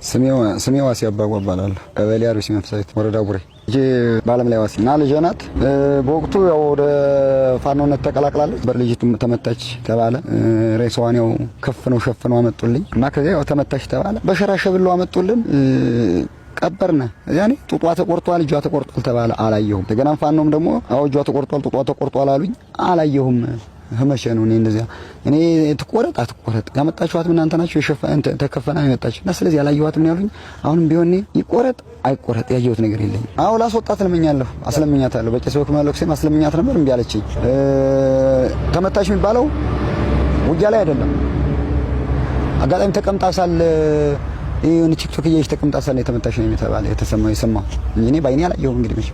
ስሜ ዋሲ አባቡ እባላለሁ። ቀበሌ አርሲ መንፈሳዊት ወረዳ ቡሬ ባለም ላይ ዋሲ እና ልጄ ናት። በወቅቱ ያው ወደ ፋኖነት ተቀላቅላለች። በልጅቱ ተመታች ተባለ። ሬሳዋን ያው ከፍነው ሸፍነው አመጡልኝ እና ከዚያ ያው ተመታች ተባለ። በሸራሸብሎ አመጡልን ቀበርነ። ያኔ ጡጧ ተቆርጧል፣ እጇ ተቆርጧል ተባለ። አላየሁም። እንደገና ፋኖም ደግሞ አው እጇ ተቆርጧል፣ ጡጧ ተቆርጧል አሉኝ። አላየሁም። ህመሸ ነው እኔ ትቆረጥ አትቆረጥ ያመጣችኋት ምን አንተ ናችሁ የሸፋን ተከፈና ያመጣችሁ እና ስለዚህ ያላየኋትም ነው ያሉኝ። አሁንም ቢሆን ይቆረጥ አይቆረጥ ያየሁት ነገር የለኝም። አው ላስወጣት ለምኛለሁ፣ አስለምኛታለሁ። በቄስ በኩል ማለክሴም አስለምኛት ነበር፣ እምቢ አለችኝ። ተመታሽ የሚባለው ውጊያ ላይ አይደለም። አጋጣሚ ተቀምጣ ሳለ ይሁን ቲክቶክ እየሽ ተቀምጣ ሳለ የተመታሽ ነው የተባለ የተሰማው የሰማው እንጂ እኔ ባይኔ አላየሁም። እንግዲህ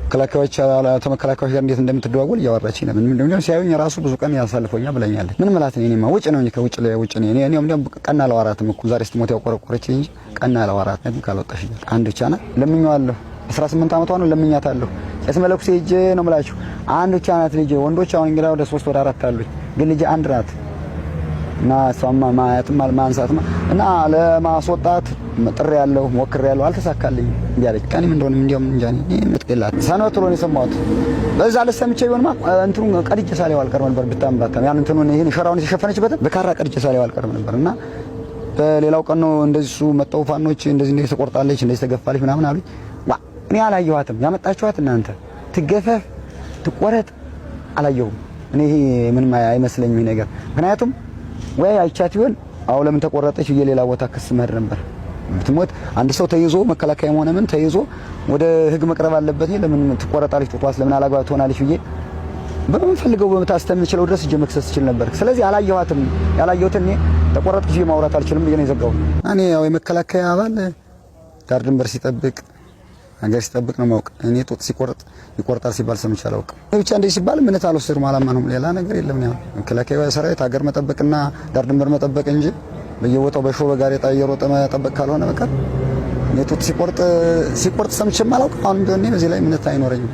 ተመከላካዮች ጋር እንዴት እንደምትደዋወል እያወራች ነው። ምን እንደሆነ ሲያዩኝ ራሱ ብዙ ቀን ያሳልፈውኛ ብለኛለች። ምን ማለት ነው? እኔማ ውጭ ነው ከውጭ ለውጭ ነው። እኔም ቀና አላወራትም እኮ ዛሬ ስትሞት ያቆረቆረች እንጂ ቀና አላወራትም። ካልወጣሽ አንድ ብቻ ናት። ለምኜዋለሁ። 18 ዓመቷ ነው። ለምኛታለሁ። ቄስ መለኩሴ ሂጅ ነው የምላችሁ። አንድ ብቻ ናት ልጄ። ወንዶች አሁን እንግዲህ ወደ 3 ወደ 4 አሉኝ፣ ግን ልጄ አንድ ናት እና እሷማ ማየትም ማንሳትም እና ለማስወጣት ጥሪ ያለው ሞክር ያለው አልተሳካልኝ እንዲያለች ቀንም እንደሆነ እንዲያውም እንጃኒ ምትቀላት ሰነቱ ነው የሰማሁት። በዛ ለሰምቼ ቢሆንማ እንትኑ ቀድጄ ሳሌው አልቀርም ነበር። ብታምባታ ያን እንትኑን ይሄን ሸራውን የተሸፈነችበት በካራ ቀድጄ ሳሌው አልቀርም ነበርና በሌላው ቀን ነው እንደዚህ ሱ መጣው ፋኖች እንደዚህ ተቆርጣለች እንደዚህ ተገፋለች ምናምን አሉኝ። እኔ አላየኋትም። ያመጣችኋት እናንተ ትገፈፍ ትቆረጥ አላየሁም። እኔ ምንም አይመስለኝም ይሄ ነገር። ምክንያቱም ወይ አይቻት ይሆን አው ለምን ተቆረጠች የሌላ ቦታ ክስ መር ነበር። ብትሞት አንድ ሰው ተይዞ መከላከያም ሆነ ምን ተይዞ ወደ ህግ መቅረብ አለበት። ለምን ትቆረጣለች ጡቷስ ለምን አላግባብ ትሆናለች ብዬ በመፈልገው በመታስተምችለው ድረስ እጄ መክሰስ ይችል ነበር። ስለዚህ አላየኋትም። ያላየሁት እኔ ተቆረጥኩ ብዬ ማውራት አልችልም ብዬ ነው የዘጋው። እኔ ያው የመከላከያ አባል ዳር ድንበር ሲጠብቅ ሀገር ሲጠብቅ ነው ማውቅ። እኔ ጡት ሲቆርጥ ይቆርጣል ሲባል ሰምቼ አላውቅም። ብቻ እንደዚህ ሲባል ምን ታልወሰድም አላማንም ሌላ ነገር የለም። ነው መከላከያ ሰራዊት ሀገር መጠበቅና ዳር ድንበር መጠበቅ እንጂ በየቦታው በሾህ በጋሬጣ እየሮጠ መጠበቅ ካልሆነ በቃ እኔ ጡት ሲቆርጥ ሰምቼም አላውቅም። አሁን ቢሆን በዚህ ላይ ምንም አይኖረኝም።